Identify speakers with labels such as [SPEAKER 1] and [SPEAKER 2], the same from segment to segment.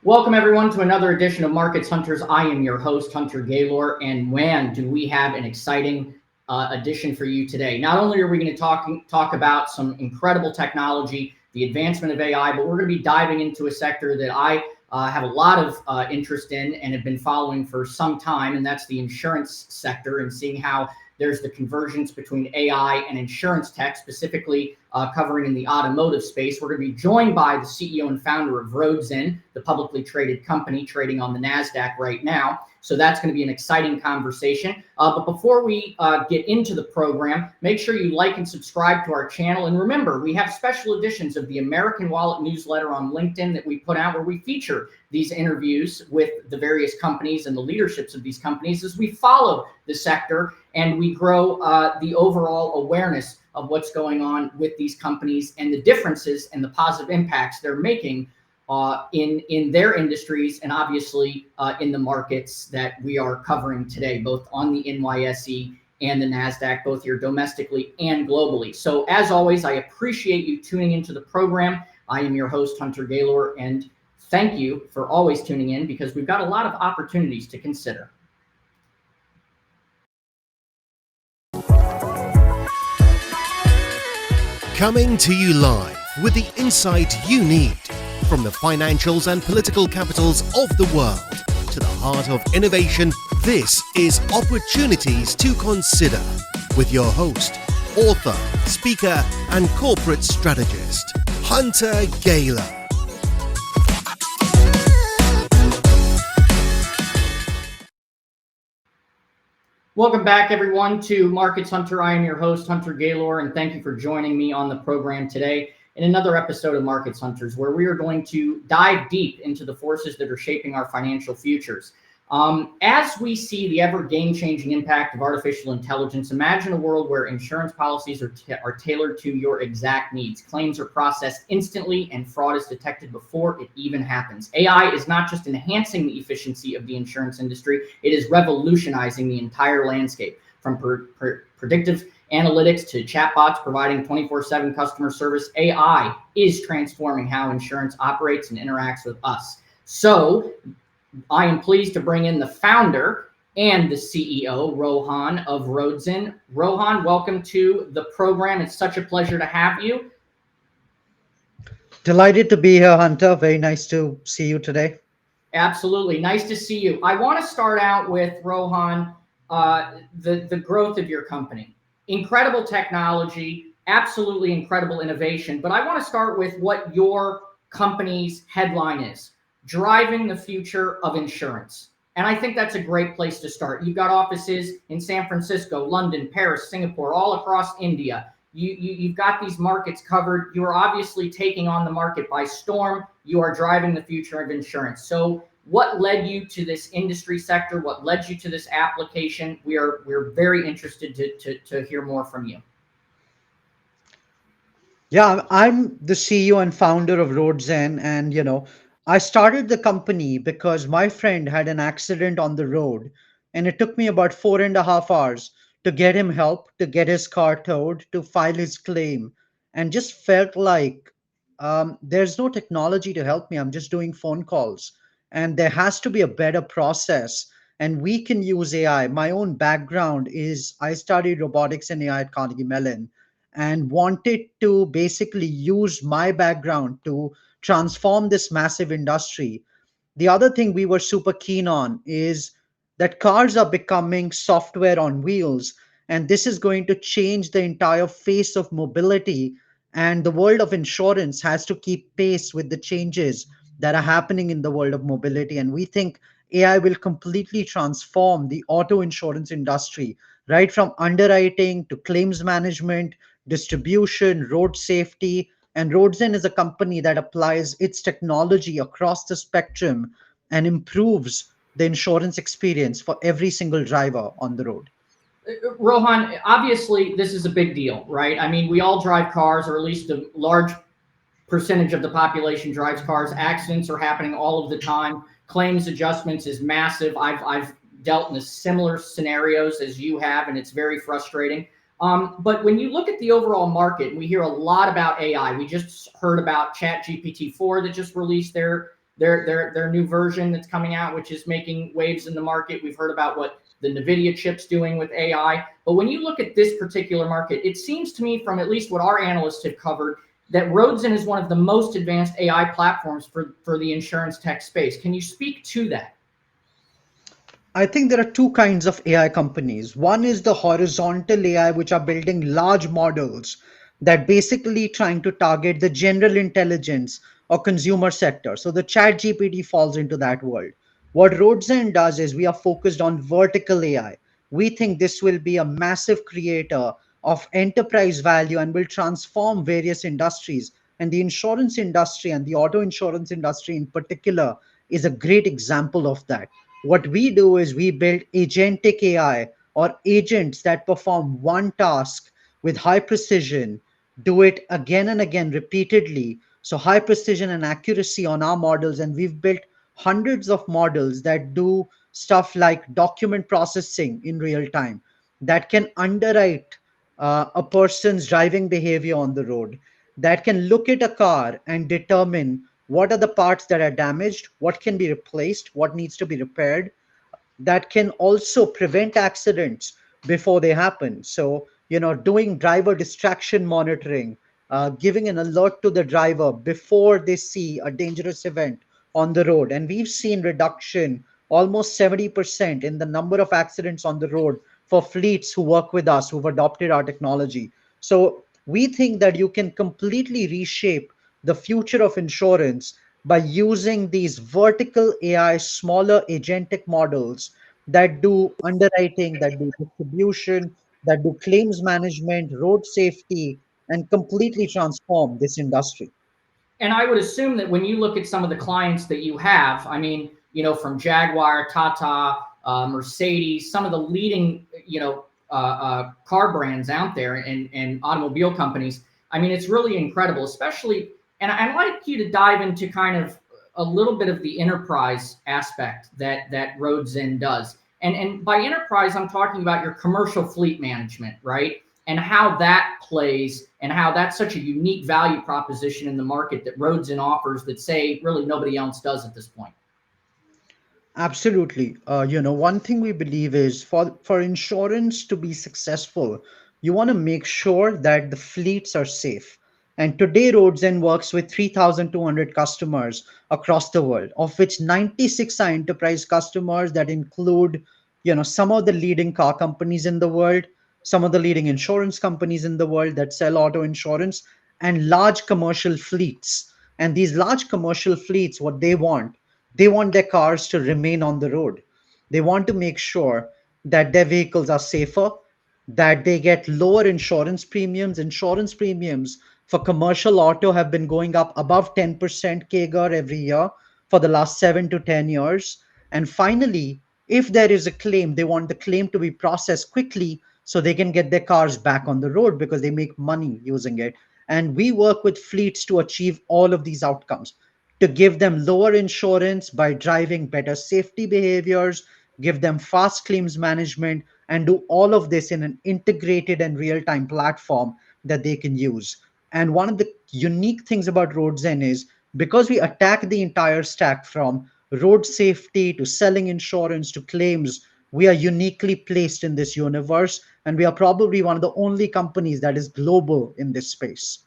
[SPEAKER 1] Welcome everyone to another edition of Markets Hunters. I am your host, Hunter Gaylor, and man, do we have an exciting edition for you today. Not only are we going to talk about some incredible technology, the advancement of AI, but we're going to be diving into a sector that I have a lot of interest in and have been following for some time, and that's the insurance sector, and seeing how there's the convergence between AI and insurance tech, specifically covering in the automotive space. We're going to be joined by the CEO and founder of Roadzen, the publicly traded company trading on the NASDAQ right now. So that's going to be an exciting conversation. But before we get into the program, make sure you like and subscribe to our channel. And remember, we have special editions of the American Wallet newsletter on LinkedIn that we put out, where we feature these interviews with the various companies and the leaderships of these companies as we follow the sector and we grow the overall awareness of what's going on with these companies and the differences and the positive impacts they're making in their industries, and obviously in the markets that we are covering today, both on the NYSE and the NASDAQ, both here domestically and globally. So as always, I appreciate you tuning into the program. I am your host, Hunter Gaylor, and thank you for always tuning in, because we've got a lot of opportunities to consider.
[SPEAKER 2] Coming to you live with the insight you need from the financials and political capitals of the world to the heart of innovation. This is Opportunities to Consider with your host, author, speaker, and corporate strategist, Hunter Gaylor.
[SPEAKER 1] Welcome back, everyone, to Markets Hunter. I am your host, Hunter Gaylor, and thank you for joining me on the program today in another episode of Markets Hunters, where we are going to dive deep into the forces that are shaping our financial futures. As we see the ever game-changing impact of artificial intelligence, imagine a world where insurance policies are tailored to your exact needs. Claims are processed instantly, and fraud is detected before it even happens. AI is not just enhancing the efficiency of the insurance industry, it is revolutionizing the entire landscape, from predictive analytics to chatbots providing 24/7 customer service. AI is transforming how insurance operates and interacts with us. So I am pleased to bring in the founder and the CEO, Rohan of Roadzen. Rohan, welcome to the program. It's such a pleasure to have you.
[SPEAKER 3] Delighted to be here, Hunter. Very nice to see you today.
[SPEAKER 1] Absolutely. Nice to see you. I want to start out with, Rohan, the growth of your company. Incredible technology, absolutely incredible innovation. But I want to start with what your company's headline is: driving the future of insurance. And I think that's a great place to start. You've got offices in San Francisco, London, Paris, Singapore, all across India. You've got these markets covered. You are obviously taking on the market by storm. You are driving the future of insurance. So what led you to this industry sector? What led you to this application? We're very interested to hear more from you.
[SPEAKER 3] Yeah, I'm the CEO and founder of Roadzen, and I started the company because my friend had an accident on the road, and it took me about 4.5 hours to get him help, to get his car towed, to file his claim, and just felt like there's no technology to help me. I'm just doing phone calls, and there has to be a better process, and we can use AI. My own background is I studied robotics and AI at Carnegie Mellon, and wanted to basically use my background to transform this massive industry. The other thing we were super keen on is that cars are becoming software on wheels, and this is going to change the entire face of mobility. And the world of insurance has to keep pace with the changes that are happening in the world of mobility. And we think AI will completely transform the auto insurance industry, right from underwriting to claims management, distribution, road safety. And Roadzen is a company that applies its technology across the spectrum and improves the insurance experience for every single driver on the road.
[SPEAKER 1] Rohan, obviously this is a big deal, right? I mean, we all drive cars, or at least a large percentage of the population drives cars. Accidents are happening all of the time. Claims adjustments is massive. I've dealt in similar scenarios as you have, and it's very frustrating. But when you look at the overall market, we hear a lot about AI. We just heard about ChatGPT 4 that just released their their new version that's coming out, which is making waves in the market. We've heard about what the NVIDIA chip's doing with AI. But when you look at this particular market, it seems to me, from at least what our analysts have covered, that Roadzen is one of the most advanced AI platforms for the insurance tech space. Can you speak to that?
[SPEAKER 3] I think there are two kinds of AI companies. One is the horizontal AI, which are building large models that basically trying to target the general intelligence or consumer sector. So the chat GPT falls into that world. What Roadzen does is we are focused on vertical AI. We think this will be a massive creator of enterprise value and will transform various industries. And the insurance industry and the auto insurance industry in particular is a great example of that. What we do is we build agentic AI or agents that perform one task with high precision, do it again and again repeatedly. So, high precision and accuracy on our models. And we've built hundreds of models that do stuff like document processing in real time, that can underwrite a person's driving behavior on the road, that can look at a car and determine what are the parts that are damaged, what can be replaced, what needs to be repaired, that can also prevent accidents before they happen. So, doing driver distraction monitoring, giving an alert to the driver before they see a dangerous event on the road. And we've seen reduction almost 70% in the number of accidents on the road for fleets who work with us, who've adopted our technology. So, we think that you can completely reshape the future of insurance by using these vertical AI, smaller agentic models that do underwriting, that do distribution, that do claims management, road safety, and completely transform this industry.
[SPEAKER 1] And I would assume that when you look at some of the clients that you have, I mean, from Jaguar, Tata, Mercedes, some of the leading, car brands out there and automobile companies. I mean, it's really incredible, especially, and I'd like you to dive into kind of a little bit of the enterprise aspect that Roadzen does. And by enterprise, I'm talking about your commercial fleet management, right? And how that plays and how that's such a unique value proposition in the market that Roadzen offers that, say, really nobody else does at this point.
[SPEAKER 3] Absolutely. One thing we believe is for insurance to be successful, you want to make sure that the fleets are safe. And today, Roadzen works with 3,200 customers across the world, of which 96 are enterprise customers that include, some of the leading car companies in the world, some of the leading insurance companies in the world that sell auto insurance, and large commercial fleets. And these large commercial fleets, what they want their cars to remain on the road. They want to make sure that their vehicles are safer, that they get lower insurance premiums. Insurance premiums for commercial auto have been going up above 10% CAGR every year for the last 7 to 10 years. And finally, if there is a claim, they want the claim to be processed quickly so they can get their cars back on the road because they make money using it. And we work with fleets to achieve all of these outcomes, to give them lower insurance by driving better safety behaviors, give them fast claims management, and do all of this in an integrated and real time platform that they can use. And one of the unique things about Roadzen is because we attack the entire stack from road safety to selling insurance to claims, we are uniquely placed in this universe. And we are probably one of the only companies that is global in this space.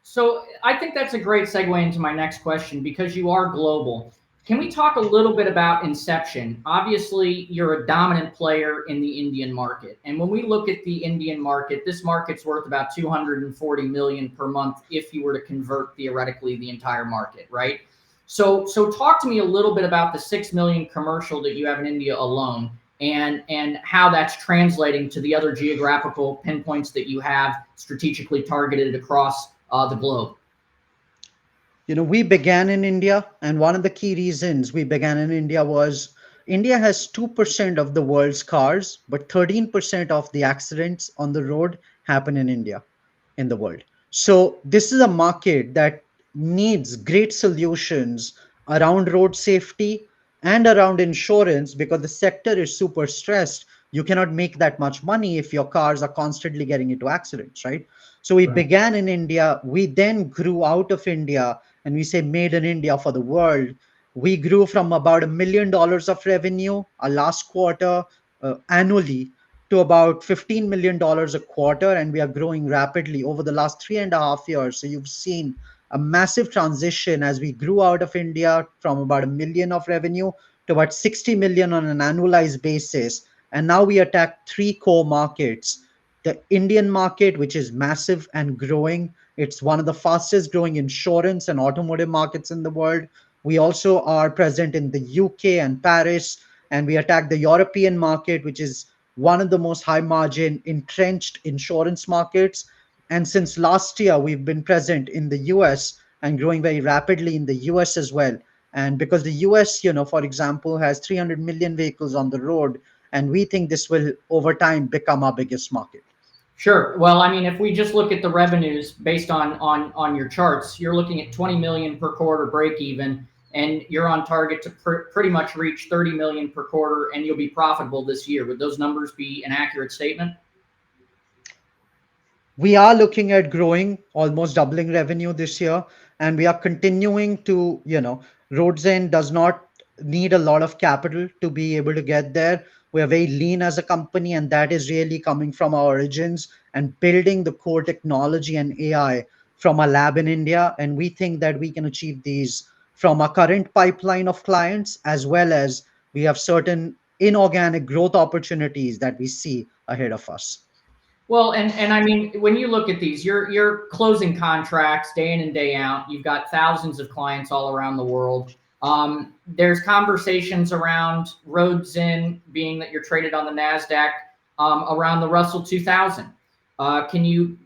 [SPEAKER 1] So I think that's a great segue into my next question because you are global. Can we talk a little bit about Inception? Obviously, you're a dominant player in the Indian market. And when we look at the Indian market, this market's worth about 240 million per month if you were to convert theoretically the entire market, right? So talk to me a little bit about the 6 million commercial that you have in India alone and how that's translating to the other geographical pinpoints that you have strategically targeted across the globe.
[SPEAKER 3] We began in India, and one of the key reasons we began in India was India has 2% of the world's cars, but 13% of the accidents on the road happen in India, in the world. So, this is a market that needs great solutions around road safety and around insurance because the sector is super stressed. You cannot make that much money if your cars are constantly getting into accidents, right? So, we began in India, we then grew out of India and we say made in India for the world. We grew from about $1 million of revenue last quarter annually to about $15 million a quarter, and we are growing rapidly over the last 3.5 years. So you've seen a massive transition as we grew out of India from about a million of revenue to about 60 million on an annualized basis. And now we attack three core markets: the Indian market, which is massive and growing. It's one of the fastest growing insurance and automotive markets in the world. We also are present in the UK and Paris, and we attack the European market, which is one of the most high margin entrenched insurance markets. And since last year, we've been present in the US and growing very rapidly in the US as well. And because the US, for example, has 300 million vehicles on the road, and we think this will over time become our biggest market.
[SPEAKER 1] Sure. Well, I mean, if we just look at the revenues based on your charts, you're looking at 20 million per quarter break even, and you're on target to pretty much reach 30 million per quarter, and you'll be profitable this year. Would those numbers be an accurate statement?
[SPEAKER 3] We are looking at growing, almost doubling revenue this year, and we are continuing to, Roadzen does not need a lot of capital to be able to get there. We are very lean as a company, and that is really coming from our origins and building the core technology and AI from a lab in India. And we think that we can achieve these from our current pipeline of clients, as well as we have certain inorganic growth opportunities that we see ahead of us.
[SPEAKER 1] Well, and I mean, when you look at these, you're closing contracts day in and day out. You've got thousands of clients all around the world. There's conversations around Roadzen, being that you're traded on the NASDAQ, around the Russell 2000. Can you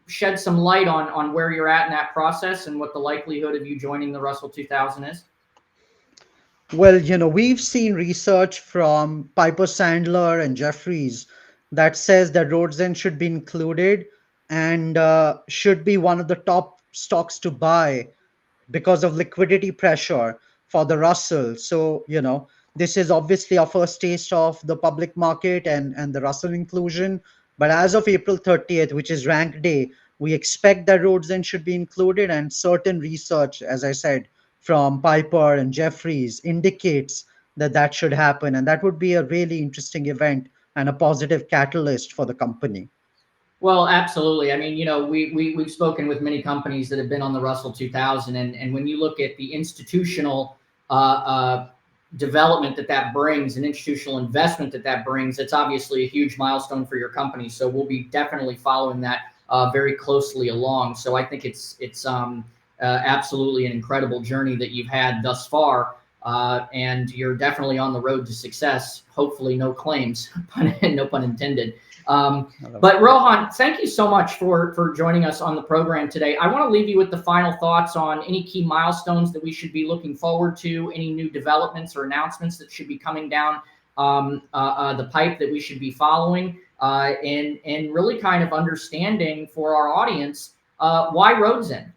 [SPEAKER 1] shed some light on where you're at in that process and what the likelihood of you joining the Russell 2000 is?
[SPEAKER 3] Well, we've seen research from Piper Sandler and Jeffries that says that Roadzen should be included and should be one of the top stocks to buy because of liquidity pressure for the Russell. So, this is obviously our first taste of the public market and the Russell inclusion. But as of April 30th, which is rank day, we expect that Roadzen should be included, and certain research, as I said, from Piper and Jeffries indicates that that should happen. And that would be a really interesting event and a positive catalyst for the company.
[SPEAKER 1] Well, absolutely. I mean, we've spoken with many companies that have been on the Russell 2000, and when you look at the institutional development that brings, and institutional investment that brings, it's obviously a huge milestone for your company. So we'll be definitely following that very closely along. So I think it's absolutely an incredible journey that you've had thus far. And you're definitely on the road to success. Hopefully, no claims, no pun intended. But Rohan, thank you so much for joining us on the program today. I want to leave you with the final thoughts on any key milestones that we should be looking forward to, any new developments or announcements that should be coming down the pipe that we should be following, and really kind of understanding for our audience why Roadzen.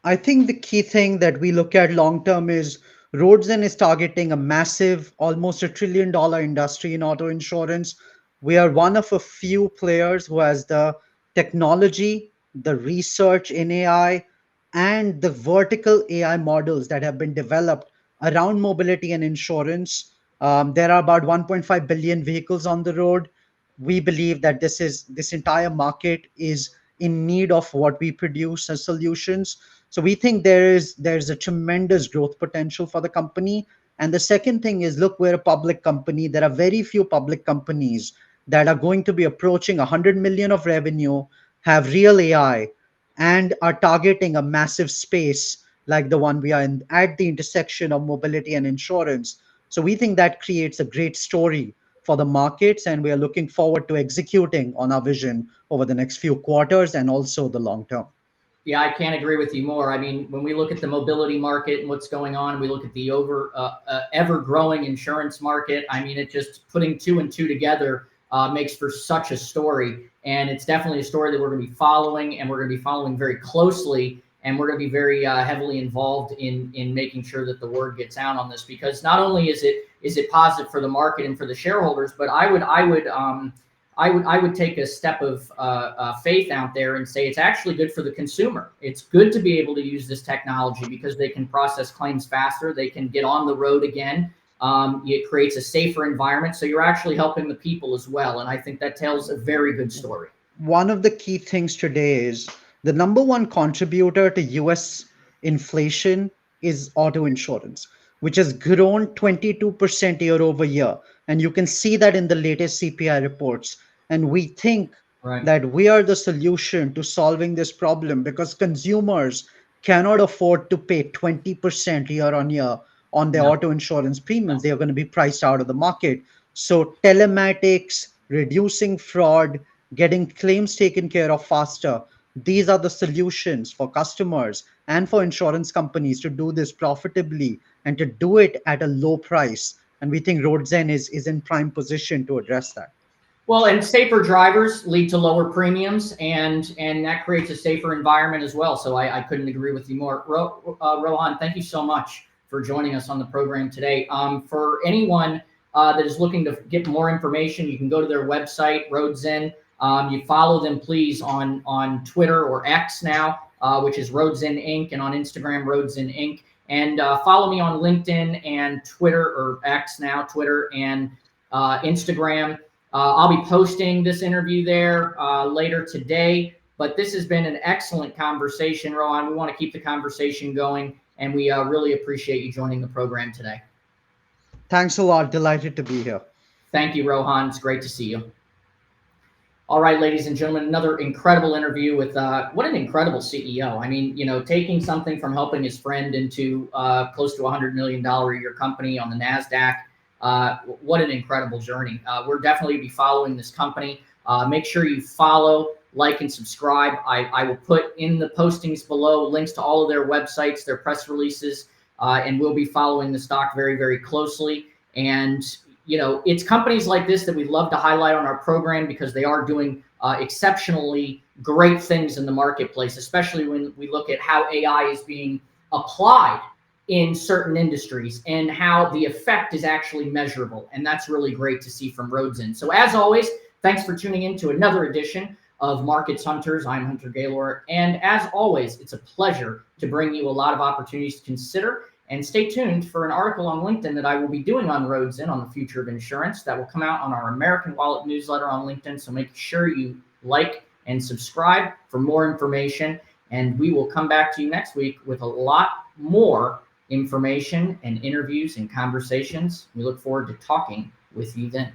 [SPEAKER 3] I think the key thing that we look at long term is Roadzen is targeting a massive, almost $1 trillion industry in auto insurance. We are one of a few players who has the technology, the research in AI, and the vertical AI models that have been developed around mobility and insurance. There are about 1.5 billion vehicles on the road. We believe that this entire market is in need of what we produce as solutions. So we think there's a tremendous growth potential for the company. And the second thing is, look, we're a public company. There are very few public companies that are going to be approaching 100 million of revenue, have real AI, and are targeting a massive space like the one we are in at the intersection of mobility and insurance. So we think that creates a great story for the markets, and we are looking forward to executing on our vision over the next few quarters and also the long term.
[SPEAKER 1] Yeah, I can't agree with you more. I mean, when we look at the mobility market and what's going on, we look at the ever-growing insurance market. I mean, it just putting two and two together makes for such a story. And it's definitely a story that we're going to be following, and we're going to be following very closely. And we're going to be very heavily involved in making sure that the word gets out on this, because not only is it positive for the market and for the shareholders, but I would I would take a step of faith out there and say it's actually good for the consumer. It's good to be able to use this technology because they can process claims faster. They can get on the road again. It creates a safer environment. So you're actually helping the people as well. And I think that tells a very good story.
[SPEAKER 3] One of the key things today is the number one contributor to US inflation is auto insurance, which has grown 22% year over year. And you can see that in the latest CPI reports. And we think
[SPEAKER 1] Right.
[SPEAKER 3] that we are the solution to solving this problem because consumers cannot afford to pay 20% year on year on their
[SPEAKER 1] No,
[SPEAKER 3] auto insurance premiums.
[SPEAKER 1] no.
[SPEAKER 3] They are going to be priced out of the market. So, telematics, reducing fraud, getting claims taken care of faster. These are the solutions for customers and for insurance companies to do this profitably and to do it at a low price. And we think Roadzen is in prime position to address that.
[SPEAKER 1] Well, and safer drivers lead to lower premiums, and that creates a safer environment as well. So I couldn't agree with you more. Rohan, thank you so much for joining us on the program today. For anyone that is looking to get more information, you can go to their website, Roadzen. You follow them, please, on Twitter or X now, which is Roadzen Inc., and on Instagram, Roadzen Inc. And follow me on LinkedIn and Twitter, or X now, Twitter and Instagram. I'll be posting this interview there later today, but this has been an excellent conversation, Rohan. We want to keep the conversation going, and we really appreciate you joining the program today.
[SPEAKER 3] Thanks a lot. Delighted to be here.
[SPEAKER 1] Thank you, Rohan. It's great to see you. All right, ladies and gentlemen, another incredible interview with what an incredible CEO. I mean, taking something from helping his friend into close to $100 million a year company on the NASDAQ. What an incredible journey. We're definitely be following this company. Make sure you follow, like, and subscribe. I will put in the postings below links to all of their websites, their press releases, and we'll be following the stock very, very closely. And, it's companies like this that we love to highlight on our program because they are doing exceptionally great things in the marketplace, especially when we look at how AI is being applied in certain industries and how the effect is actually measurable. And that's really great to see from Roadzen. So as always, thanks for tuning in to another edition of Markets Hunters. I'm Hunter Gaylor. And as always, it's a pleasure to bring you a lot of opportunities to consider. And stay tuned for an article on LinkedIn that I will be doing on Roadzen on the future of insurance that will come out on our American Wallet newsletter on LinkedIn. So make sure you like and subscribe for more information. And we will come back to you next week with a lot more information and interviews and conversations. We look forward to talking with you then.